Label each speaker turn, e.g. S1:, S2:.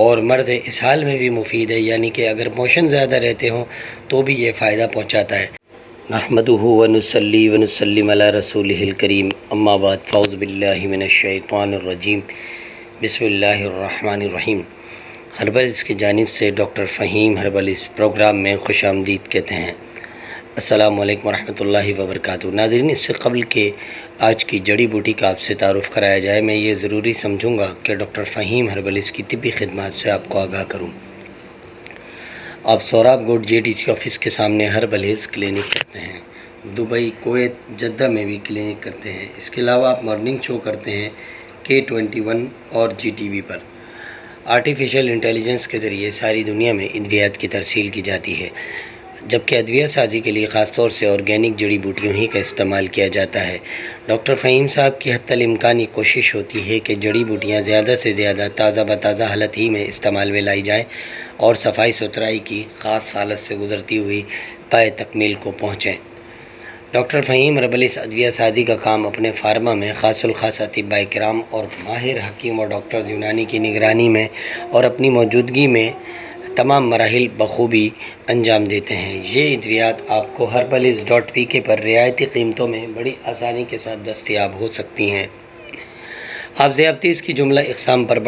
S1: اور مرض اسہال میں بھی مفید ہے، یعنی کہ اگر موشن زیادہ رہتے ہوں تو بھی یہ فائدہ پہنچاتا ہے۔ نحمدہ ونصلی ونسلم علی رسولہ الکریم، اما بعد، فاعوذ باللہ من الشیطان الرجیم، بسم اللہ الرحمن الرحیم۔ ہربلز کی جانب سے ڈاکٹر فہیم ہربلز پروگرام میں خوش آمدید کہتے ہیں۔ السلام علیکم ورحمۃ اللہ وبرکاتہ۔ ناظرین، اس سے قبل کہ آج کی جڑی بوٹی کا آپ سے تعارف کرایا جائے، میں یہ ضروری سمجھوں گا کہ ڈاکٹر فہیم ہربلز کی طبی خدمات سے آپ کو آگاہ کروں۔ آپ Saurabh Goud J T C office کے سامنے ہربلز کلینک کرتے ہیں، دبئی، کویت، جدہ میں بھی کلینک کرتے ہیں۔ اس کے علاوہ آپ مارننگ شو کرتے ہیں K21 اور GTV پر۔ آرٹیفیشل انٹیلیجنس کے ذریعے ساری دنیا میں ادویات کی ترسیل کی جاتی ہے، جبکہ ادویہ سازی کے لیے خاص طور سے آرگینک جڑی بوٹیوں ہی کا استعمال کیا جاتا ہے۔ ڈاکٹر فہیم صاحب کی حتی الامکان یہ کوشش ہوتی ہے کہ جڑی بوٹیاں زیادہ سے زیادہ تازہ بتازہ حالت ہی میں استعمال میں لائی جائیں اور صفائی ستھرائی کی خاص حالت سے گزرتی ہوئی پائے تکمیل کو پہنچیں۔ ڈاکٹر فہیم ہربلز ادویہ سازی کا کام اپنے فارما میں خاص الخاص اطباء کرام اور ماہر حکیم اور ڈاکٹرز یونانی کی نگرانی میں اور اپنی موجودگی میں تمام مراحل بخوبی انجام دیتے ہیں۔ یہ ادویات آپ کو herbaliz.pk پر رعایتی قیمتوں میں بڑی آسانی کے ساتھ دستیاب ہو سکتی ہیں۔ آپ ضیافتیز کی جملہ اقسام پر